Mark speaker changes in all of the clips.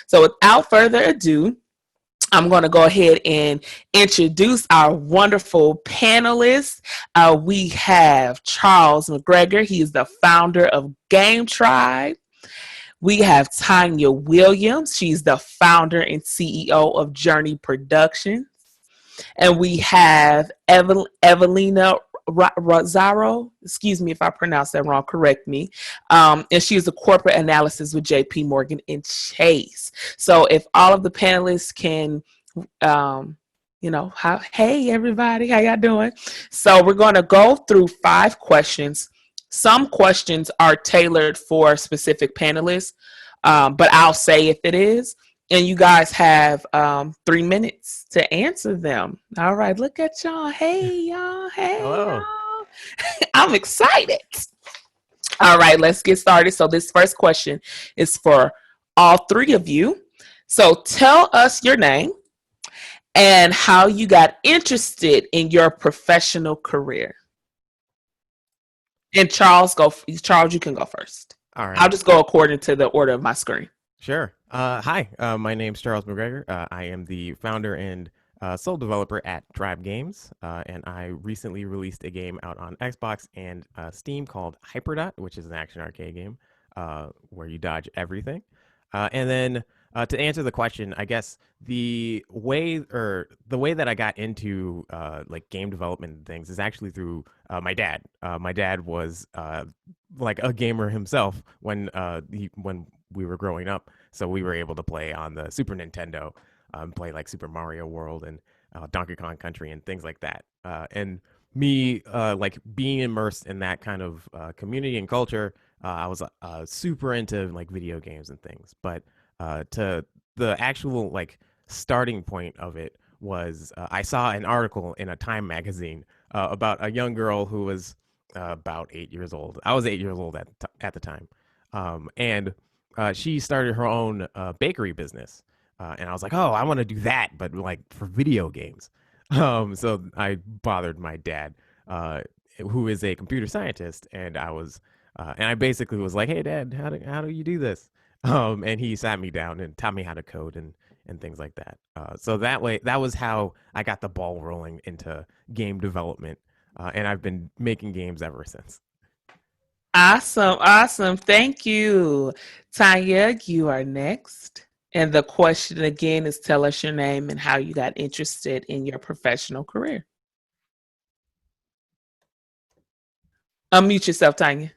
Speaker 1: So without further ado, I'm going to go ahead and introduce our wonderful panelists. We have Charles McGregor. He is the founder of Game Tribe. We have Tanya Williams. She's the founder and CEO of Journey Productions. And we have Evelina Rozzaro. Excuse me if I pronounced that wrong. Correct me. And she is a corporate analysis with JP Morgan and Chase. So if all of the panelists can, hey everybody, how y'all doing? So we're going to go through 5 questions. Some questions are tailored for specific panelists, but I'll say if it is, and you guys have 3 minutes to answer them. All right, look at y'all. Hey, y'all. Hey,
Speaker 2: Hello.
Speaker 1: y'all. I'm excited. All right, let's get started. So this first question is for all 3 of you. So tell us your name and how you got interested in your professional career. And Charles, you can go first.
Speaker 2: All
Speaker 1: I'll
Speaker 2: right.
Speaker 1: just go according to the order of my screen.
Speaker 2: Sure. Hi. My name's Charles McGregor. I am the founder and sole developer at Tribe Games, and I recently released a game out on Xbox and Steam called Hyperdot, which is an action arcade game where you dodge everything. And then to answer the question, I guess the way that I got into like game development and things is actually through my dad. My dad was like a gamer himself when we were growing up, so we were able to play on the Super Nintendo, play like Super Mario World and Donkey Kong Country and things like that. And me like being immersed in that kind of community and culture, I was super into like video games and things. But to the actual like starting point of it was I saw an article in a Time magazine about a young girl who was about 8 years old. I was 8 years old at the time, and she started her own bakery business. And I was like, oh, I want to do that, but like for video games. So I bothered my dad, who is a computer scientist, and I basically was like, hey, Dad, how do you do this? And he sat me down and taught me how to code and things like that. So that was how I got the ball rolling into game development, and I've been making games ever since.
Speaker 1: Awesome. Thank you. Tanya, you are next. And the question again is tell us your name and how you got interested in your professional career. Unmute yourself, Tanya.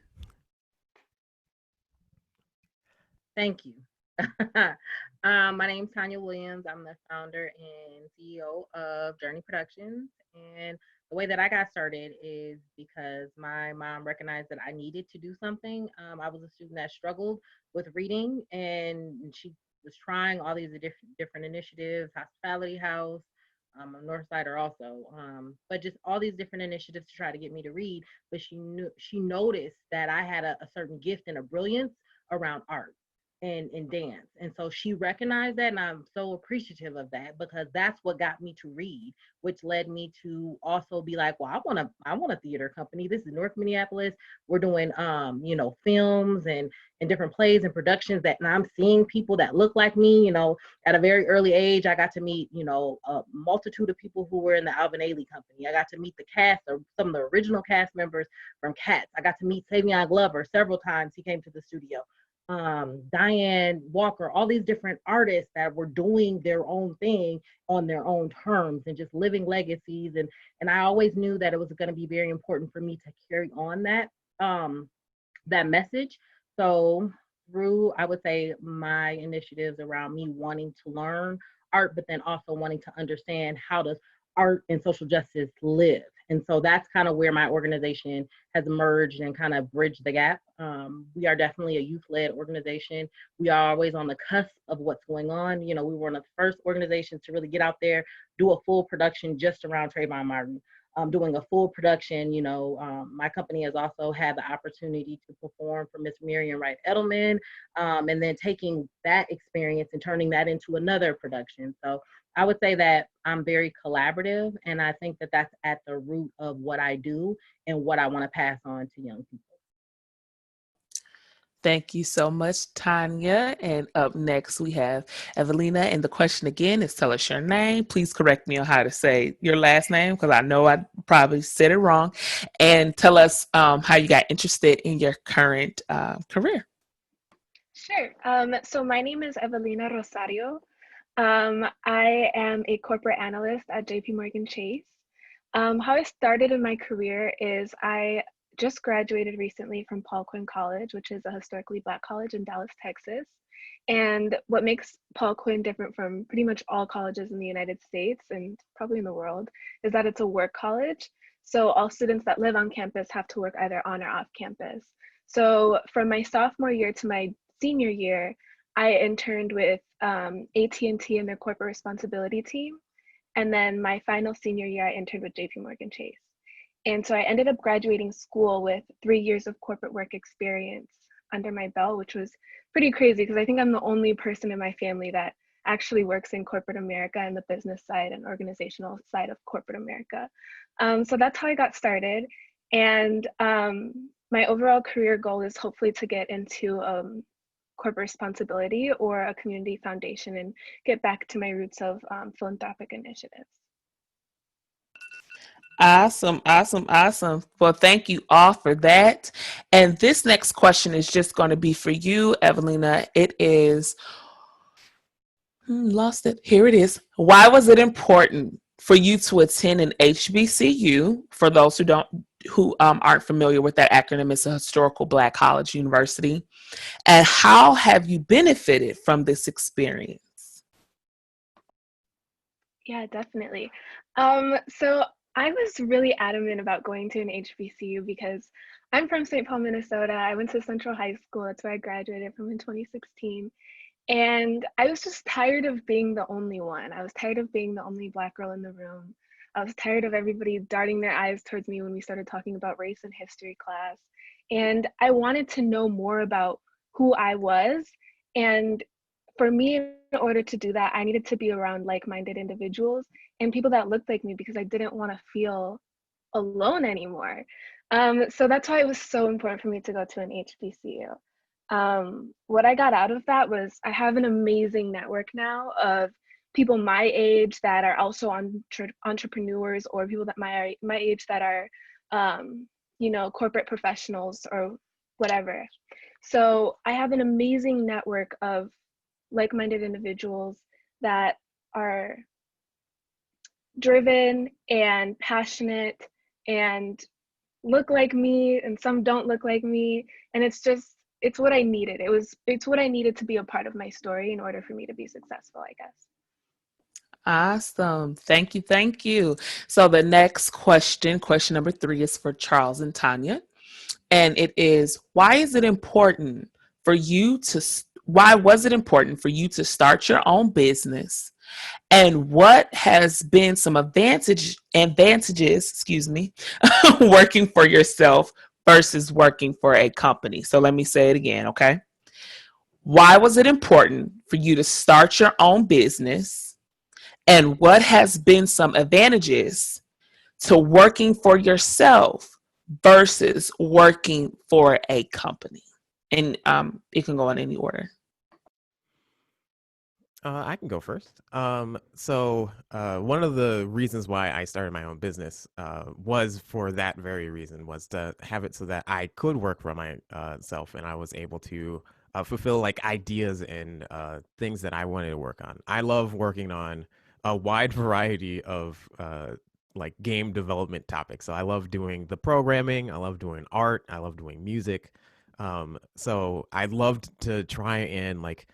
Speaker 3: Thank you. My name is Tanya Williams. I'm the founder and CEO of Journey Productions. And the way that I got started is because my mom recognized that I needed to do something. I was a student that struggled with reading, and she was trying all these different initiatives, Hospitality House, Northsider also, but just all these different initiatives to try to get me to read. But she noticed that I had a certain gift and a brilliance around art and dance. And so she recognized that, and I'm so appreciative of that because that's what got me to read, which led me to also be like, well, I want a theater company. This is North Minneapolis. We're doing films and different plays and productions and I'm seeing people that look like me, at a very early age. I got to meet, a multitude of people who were in the Alvin Ailey company. I got to meet the cast or some of the original cast members from Cats. I got to meet Savion Glover several times. He came to the studio. Diane Walker, all these different artists that were doing their own thing on their own terms and just living legacies. And I always knew that it was going to be very important for me to carry on that message. So through, I would say, my initiatives around me wanting to learn art, but then also wanting to understand how does art and social justice live. And so that's kind of where my organization has emerged and kind of bridged the gap. We are definitely a youth-led organization. We are always on the cusp of what's going on. We were one of the first organizations to really get out there, do a full production just around Trayvon Martin. Doing a full production, my company has also had the opportunity to perform for Miss Miriam Wright Edelman, and then taking that experience and turning that into another production. So I would say that I'm very collaborative, and I think that that's at the root of what I do and what I want to pass on to young people.
Speaker 1: Thank you so much, Tanya. And up next, we have Evelina. And the question again is tell us your name. Please correct me on how to say your last name because I know I probably said it wrong. And tell us how you got interested in your current career.
Speaker 4: Sure. So my name is Evelina Rosario. I am a corporate analyst at JP Morgan Chase. How I started in my career is I just graduated recently from Paul Quinn College, which is a historically Black college in Dallas, Texas. And what makes Paul Quinn different from pretty much all colleges in the United States and probably in the world is that it's a work college. So all students that live on campus have to work either on or off campus. So from my sophomore year to my senior year, I interned with AT&T and their corporate responsibility team. And then my final senior year, I interned with JP Morgan Chase. And so I ended up graduating school with 3 years of corporate work experience under my belt, which was pretty crazy because I think I'm the only person in my family that actually works in corporate America and the business side and organizational side of corporate America. So that's how I got started. And my overall career goal is hopefully to get into corporate responsibility or a community foundation and get back to my roots of philanthropic initiatives.
Speaker 1: Awesome, awesome, awesome. Well, thank you all for that. And this next question is just going to be for you, Evelina. It is, lost it. Here it is. Why was it important for you to attend an HBCU? For those who aren't familiar with that acronym, it's a historical Black college university. And how have you benefited from this experience?
Speaker 4: Yeah, definitely. So I was really adamant about going to an HBCU because I'm from St. Paul, Minnesota. I went to Central High School. That's where I graduated from in 2016. And I was just tired of being the only one. I was tired of being the only Black girl in the room. I was tired of everybody darting their eyes towards me when we started talking about race in history class. And I wanted to know more about who I was. And for me, in order to do that, I needed to be around like-minded individuals and people that looked like me because I didn't want to feel alone anymore. So that's why it was so important for me to go to an HBCU. What I got out of that was I have an amazing network now of people my age that are also entrepreneurs or people that my age that are, corporate professionals or whatever. So I have an amazing network of like-minded individuals that are driven and passionate and look like me and some don't look like me, and it's what I needed. It's what I needed to be a part of my story in order for me to be successful, I guess.
Speaker 1: Awesome. Thank you. Thank you. So the next question number 3 is for Charles and Tanya. And it is, why was it important for you to start your own business? And what has been some advantages, working for yourself versus working for a company? So let me say it again, okay? Why was it important for you to start your own business? And what has been some advantages to working for yourself versus working for a company? And it can go in any order.
Speaker 2: I can go first. One of the reasons why I started my own business was for that very reason, was to have it so that I could work for myself and I was able to fulfill like ideas and things that I wanted to work on. I love working on a wide variety of like game development topics. So I love doing the programming, I love doing art, I love doing music. So I loved to try and like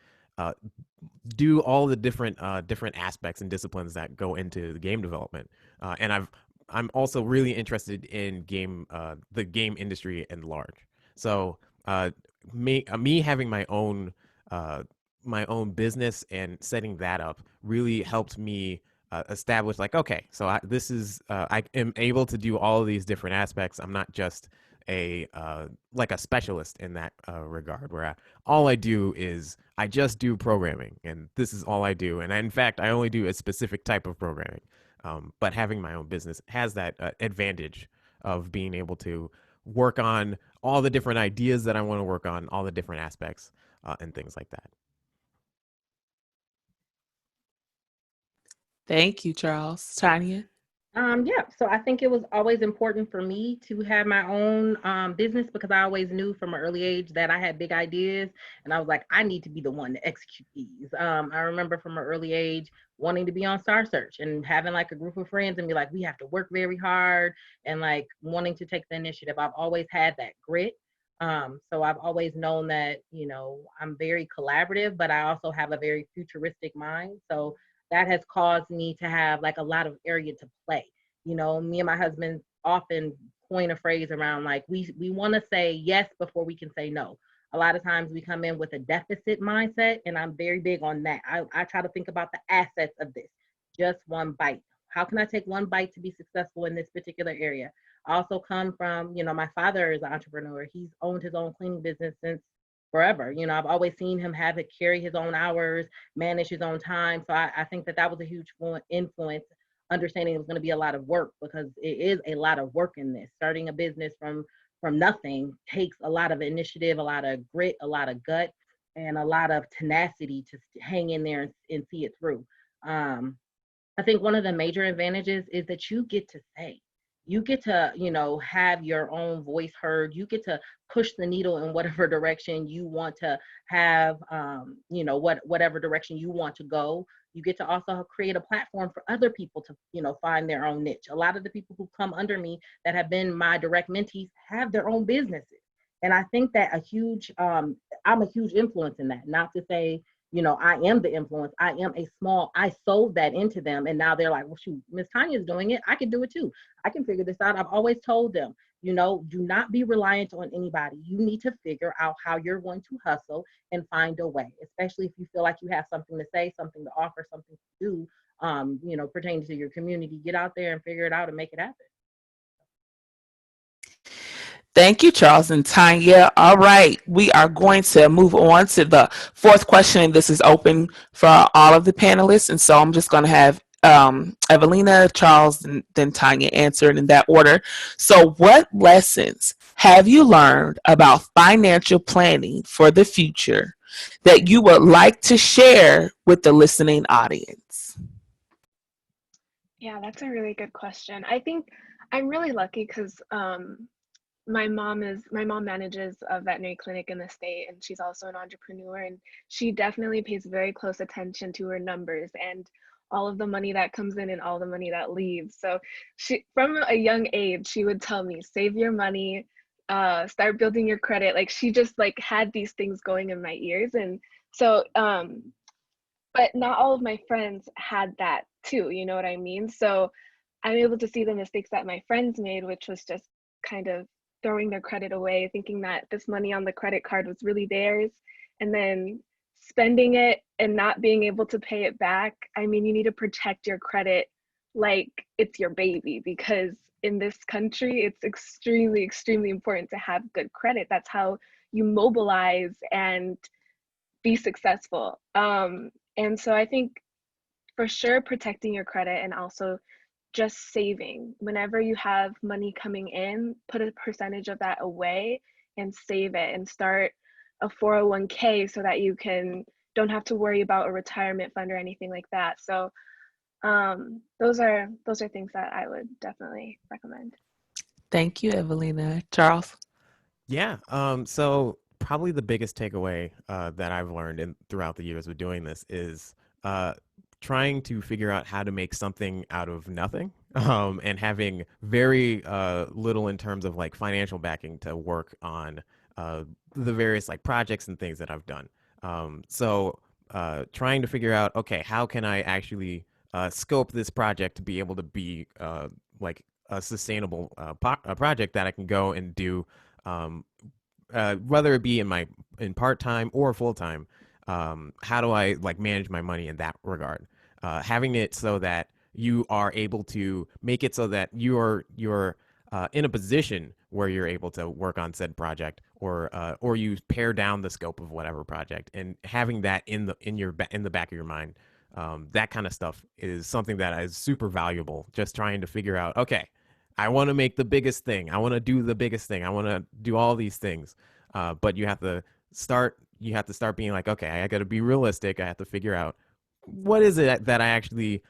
Speaker 2: do all the different aspects and disciplines that go into the game development. I'm also really interested in the game industry at large. So me having my own business and setting that up really helped me establish like, okay, so I am able to do all of these different aspects. I'm not just a like a specialist in that regard, where all I do is I just do programming, and this is all I do. And in fact, I only do a specific type of programming. But having my own business has that advantage of being able to work on all the different ideas that I want to work on, all the different aspects and things like that.
Speaker 1: Thank you, Charles. Tanya?
Speaker 3: Yeah, so I think it was always important for me to have my own business because I always knew from an early age that I had big ideas and I was like, I need to be the one to execute these. I remember from an early age wanting to be on Star Search and having like a group of friends and be like, we have to work very hard and like wanting to take the initiative. I've always had that grit. So I've always known that, I'm very collaborative, but I also have a very futuristic mind. So that has caused me to have like a lot of area to play. Me and my husband often coin a phrase around like we want to say yes before we can say no. A lot of times we come in with a deficit mindset, and I'm very big on that. I try to think about the assets of this. Just one bite. How can I take one bite to be successful in this particular area? I also come from, my father is an entrepreneur. He's owned his own cleaning business since forever. I've always seen him have it carry his own hours, manage his own time. So I think that was a huge influence, understanding it was going to be a lot of work because it is a lot of work in this. Starting a business from nothing takes a lot of initiative, a lot of grit, a lot of gut, and a lot of tenacity to hang in there and see it through. I think one of the major advantages is that you get to say, you get to, have your own voice heard. You get to push the needle in whatever direction you want to have, whatever direction you want to go. You get to also create a platform for other people to, find their own niche. A lot of the people who come under me that have been my direct mentees have their own businesses. And I think that I'm a huge influence in that. Not to say, I am the influence. I sold that into them. And now they're like, well, shoot, Miss Tanya's doing it. I can do it too. I can figure this out. I've always told them, do not be reliant on anybody. You need to figure out how you're going to hustle and find a way, especially if you feel like you have something to say, something to offer, something to do, pertaining to your community. Get out there and figure it out and make it happen.
Speaker 1: Thank you, Charles and Tanya. All right, we are going to move on to the fourth question, and this is open for all of the panelists. And so I'm just going to have Evelina, Charles, and then Tanya answer it in that order. So, what lessons have you learned about financial planning for the future that you would like to share with the listening audience?
Speaker 4: Yeah, that's a really good question. I think I'm really lucky because my mom manages a veterinary clinic in the state, and she's also an entrepreneur, and she definitely pays very close attention to her numbers and all of the money that comes in and all the money that leaves. So she, from a young age, she would tell me, save your money, start building your credit. Like she just like had these things going in my ears. And so but not all of my friends had that too, you know what I mean? So I'm able to see the mistakes that my friends made, which was just kind of throwing their credit away, thinking that this money on the credit card was really theirs, and then spending it and not being able to pay it back. I mean, you need to protect your credit like it's your baby, because in this country, it's extremely, extremely important to have good credit. That's how you mobilize and be successful. And so I think for sure protecting your credit, and also just saving. Whenever you have money coming in, put a percentage of that away and save it, and start a 401k so that you don't have to worry about a retirement fund or anything like that. So those are things that I would definitely recommend.
Speaker 1: Thank you, Evelina. Charles?
Speaker 2: Yeah. So probably the biggest takeaway that I've learned throughout the years of doing this is trying to figure out how to make something out of nothing, and having very little in terms of like financial backing to work on the various like projects and things that I've done. So trying to figure out, okay, how can I actually scope this project to be able to be like a sustainable project that I can go and do, whether it be in part time or full time. How do I like manage my money in that regard? Having it so that you are able to make it so that you're in a position where you're able to work on said project, or you pare down the scope of whatever project, and having that in the back of your mind. That kind of stuff is something that is super valuable. Just trying to figure out, okay, I want to make the biggest thing. I want to do the biggest thing. I want to do all these things. But you have to start being like, okay, I got to be realistic. I have to figure out what is it that I actually,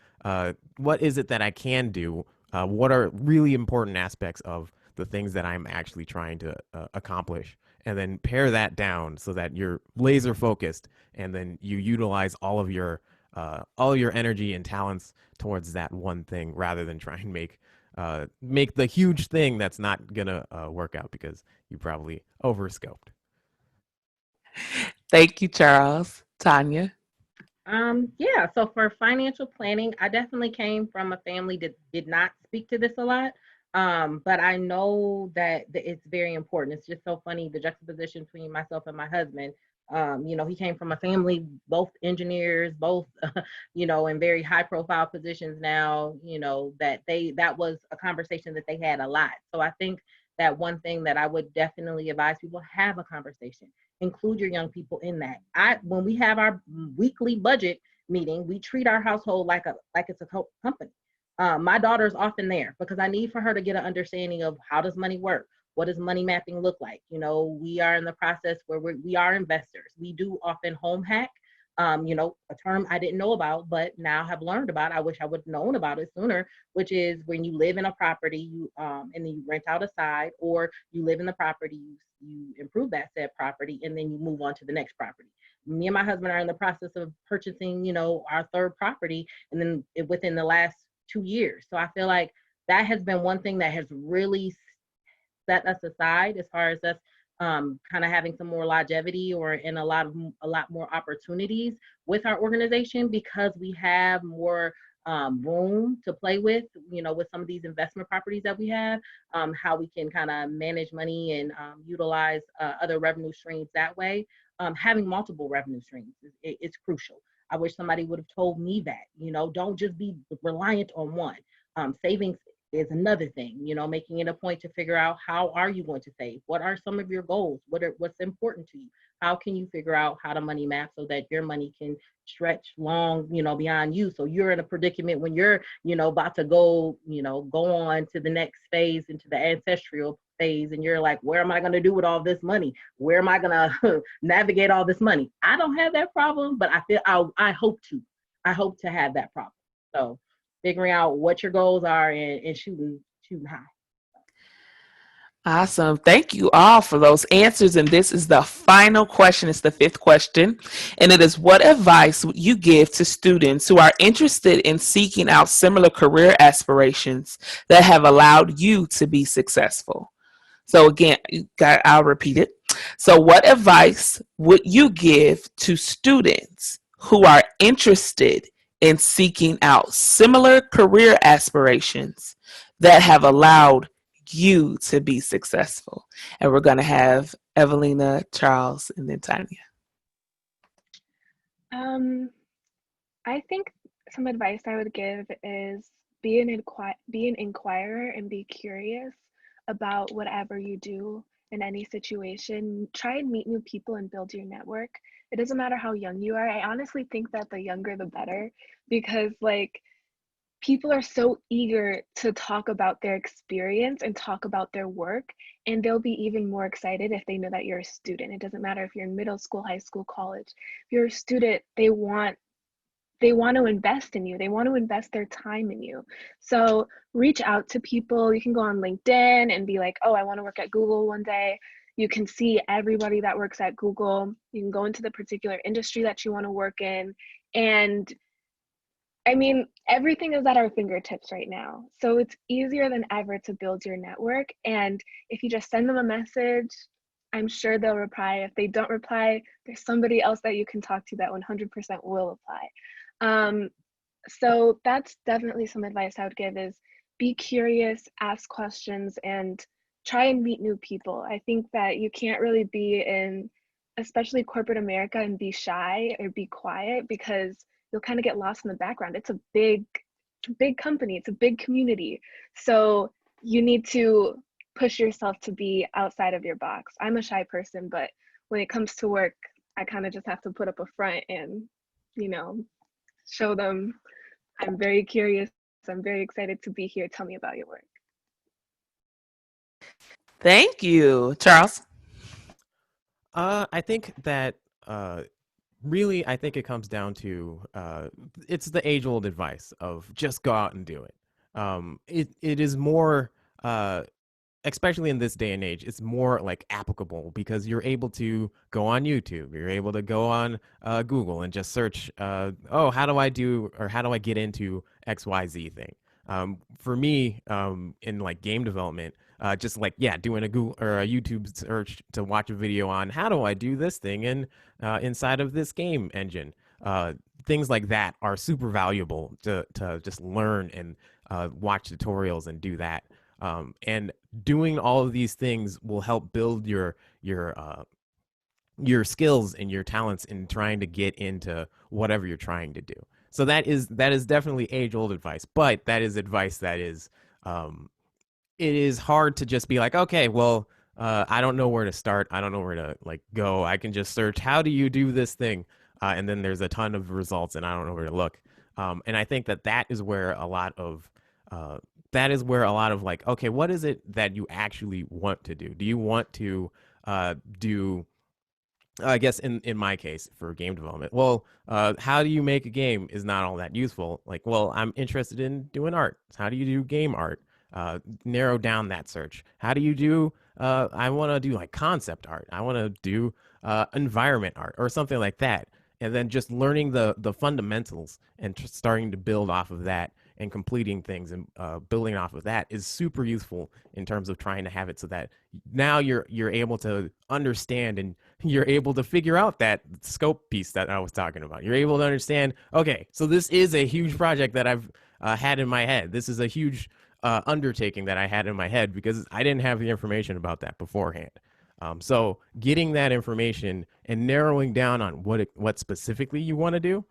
Speaker 2: what is it that I can do? What are really important aspects of the things that I'm actually trying to accomplish? And then pare that down so that you're laser focused, and then you utilize all your energy and talents towards that one thing, rather than try and make the huge thing that's not gonna work out because you probably overscoped.
Speaker 1: Thank you, Charles. Tanya.
Speaker 3: Yeah, so for financial planning, I definitely came from a family that did not speak to this a lot. But I know that it's very important. It's just so funny the juxtaposition between myself and my husband. He came from a family, both engineers, both, in very high profile positions now, that was a conversation that they had a lot. So I think that one thing that I would definitely advise people, have a conversation, include your young people in that. When we have our weekly budget meeting, we treat our household like it's a company. My daughter's often there because I need for her to get an understanding of how does money work. What does money mapping look like? We are in the process where we are investors. We do often home hack, a term I didn't know about, but now have learned about. I wish I would have known about it sooner, which is when you live in a property, and then you rent out a side, or you live in the property, you improve that said property, and then you move on to the next property. Me and my husband are in the process of purchasing, our third property, and then within the last 2 years. So I feel like that has been one thing that has really set us aside as far as us kind of having some more longevity or in a lot more opportunities with our organization, because we have more room to play with some of these investment properties that we have, how we can kind of manage money and utilize other revenue streams that way. Having multiple revenue streams is crucial. I wish somebody would have told me that, don't just be reliant on one. Savings is another thing, making it a point to figure out how are you going to save? What are some of your goals? What's important to you? How can you figure out how to money map so that your money can stretch long, beyond you? So you're in a predicament when you're, about to go on to the next phase, into the ancestral phase, and you're like, where am I going to do with all this money? Where am I going to navigate all this money? I don't have that problem, but I hope to have that problem. So figuring out what your goals are and shooting high.
Speaker 1: Awesome. Thank you all for those answers. And this is the final question. It's the fifth question. And it is, what advice would you give to students who are interested in seeking out similar career aspirations that have allowed you to be successful? So again, I'll repeat it. So what advice would you give to students who are interested in seeking out similar career aspirations that have allowed you to be successful? And we're going to have Evelina, Charles, and then Tanya.
Speaker 4: I think some advice I would give is be an inquirer and be curious about whatever you do in any situation. Try and meet new people and build your network. It doesn't matter how young you are. I honestly think that the younger the better, because people are so eager to talk about their experience and talk about their work, and they'll be even more excited if they know that you're a student. It doesn't matter if you're in middle school, high school, college. If you're a student, they want to invest in you. They want to invest their time in you. So reach out to people. You can go on LinkedIn and be like, oh, I want to work at Google one day. You can see everybody that works at Google. You can go into the particular industry that you want to work in. And I mean, everything is at our fingertips right now. So it's easier than ever to build your network. And if you just send them a message, I'm sure they'll reply. If they don't reply, there's somebody else that you can talk to that 100% will reply. So that's definitely some advice I would give, is be curious, ask questions, and try and meet new people. I think that you can't really be in, especially corporate America, and be shy or be quiet, because you'll kind of get lost in the background. It's a big company. It's a big community. So you need to push yourself to be outside of your box. I'm a shy person, but when it comes to work, I kind of just have to put up a front and, show them I'm very curious. I'm very excited to be here. Tell me about your work.
Speaker 1: Thank you, Charles.
Speaker 2: I think that uh, really, I think it comes down to it's the age old advice of just go out and do it. It is more especially in this day and age, it's more like applicable because you're able to go on YouTube, you're able to go on Google and just search, oh, how do I do or how do I get into XYZ thing? For me, in like game development, just like yeah, doing a Google or a YouTube search to watch a video on how do I do this thing in inside of this game engine. Things like that are super valuable to just learn and watch tutorials and do that. And doing all of these things will help build your skills and your talents in trying to get into whatever you're trying to do. So that is definitely age old advice, but that is advice that is it is hard to just be like, okay, well, I don't know where to start. I don't know where to like go. I can just search, how do you do this thing? And then there's a ton of results, and I don't know where to look. And I think that is where a lot of like, okay, what is it that you actually want to do? Do you want to do I guess in my case for game development, well, how do you make a game is not all that useful. Like, well, I'm interested in doing art. How do you do game art? Narrow down that search. How do you do? I want to do like concept art. I want to do environment art or something like that. And then just learning the fundamentals and starting to build off of that and completing things and building off of that is super useful in terms of trying to have it so that now you're able to understand and you're able to figure out that scope piece that I was talking about. You're able to understand, okay, so this is a huge project that I've had in my head. This is a huge undertaking that I had in my head because I didn't have the information about that beforehand. So getting that information and narrowing down on what specifically you want to do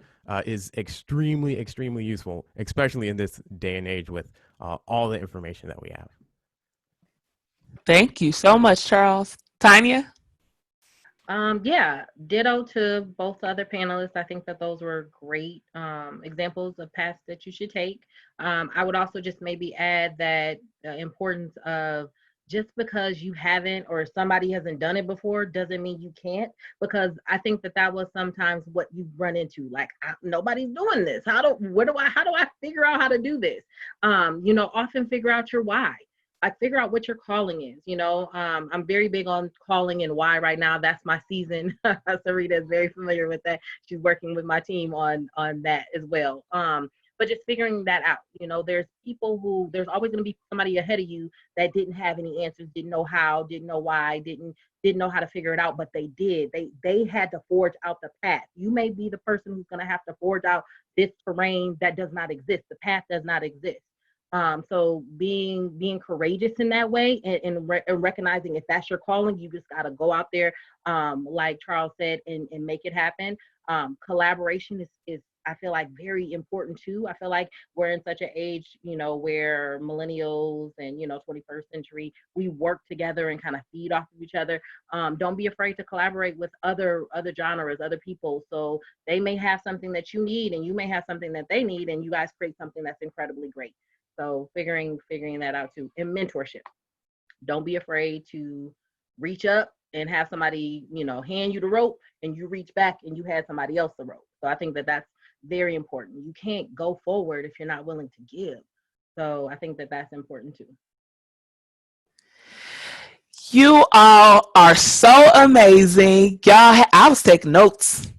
Speaker 2: is extremely, extremely useful, especially in this day and age with all the information that we have.
Speaker 1: Thank you so much, Charles. Tanya?
Speaker 3: Yeah, ditto to both other panelists. I think that those were great examples of paths that you should take. I would also just maybe add that the importance of just because you haven't or somebody hasn't done it before doesn't mean you can't, because I think that was sometimes what you run into, like nobody's doing this. How do I figure out how to do this? Often figure out your why. Like figure out what your calling is. I'm very big on calling and why right now. That's my season. Sarita is very familiar with that. She's working with my team on that as well. But just figuring that out. There's always going to be somebody ahead of you that didn't have any answers, didn't know how, didn't know why, didn't know how to figure it out, but they did. They had to forge out the path. You may be the person who's going to have to forge out this terrain that does not exist. The path does not exist. So being courageous in that way and recognizing if that's your calling, you just got to go out there, like Charles said, and make it happen. Collaboration is I feel like very important too. I feel like we're in such an age, where millennials and 21st century, we work together and kind of feed off of each other. Don't be afraid to collaborate with other genres, other people. So they may have something that you need and you may have something that they need, and you guys create something that's incredibly great. So figuring that out too. And mentorship. Don't be afraid to reach up and have somebody, hand you the rope and you reach back and you had somebody else the rope. So I think that that's very important. You can't go forward if you're not willing to give. So I think that that's important too.
Speaker 1: You all are so amazing. Y'all, I was taking notes.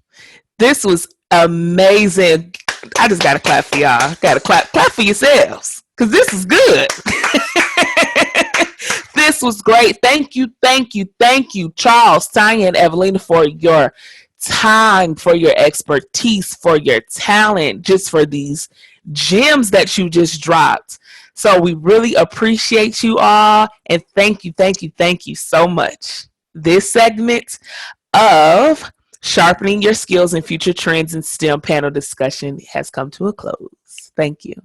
Speaker 1: This was amazing. I just got to clap for y'all. Got to clap for yourselves because this is good. This was great. Thank you, Charles, Tanya, and Evelina for your time, for your expertise, for your talent, just for these gems that you just dropped. So we really appreciate you all, and thank you so much. This segment of Sharpening Your Skills and Future Trends in STEM panel discussion has come to a close. Thank you.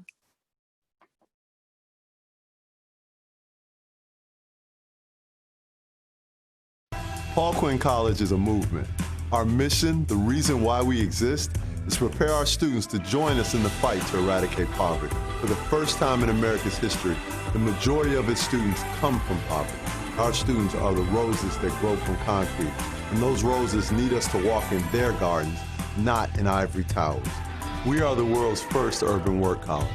Speaker 5: Paul Quinn College is a movement. Our mission, the reason why we exist, is to prepare our students to join us in the fight to eradicate poverty. For the first time in America's history, the majority of its students come from poverty. Our students are the roses that grow from concrete, and those roses need us to walk in their gardens, not in ivory towers. We are the world's first urban work college.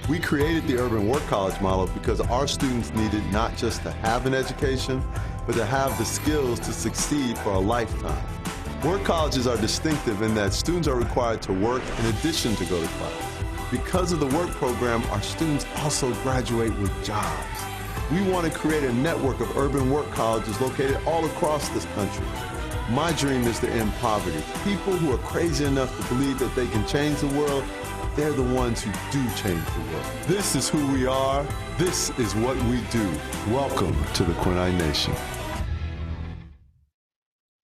Speaker 5: We created the urban work college model because our students needed not just to have an education, but to have the skills to succeed for a lifetime. Work colleges are distinctive in that students are required to work in addition to go to class. Because of the work program, our students also graduate with jobs. We want to create a network of urban work colleges located all across this country. My dream is to end poverty. People who are crazy enough to believe that they can change the world, they're the ones who do change the world. This is who we are. This is what we do. Welcome to the Quinai Nation.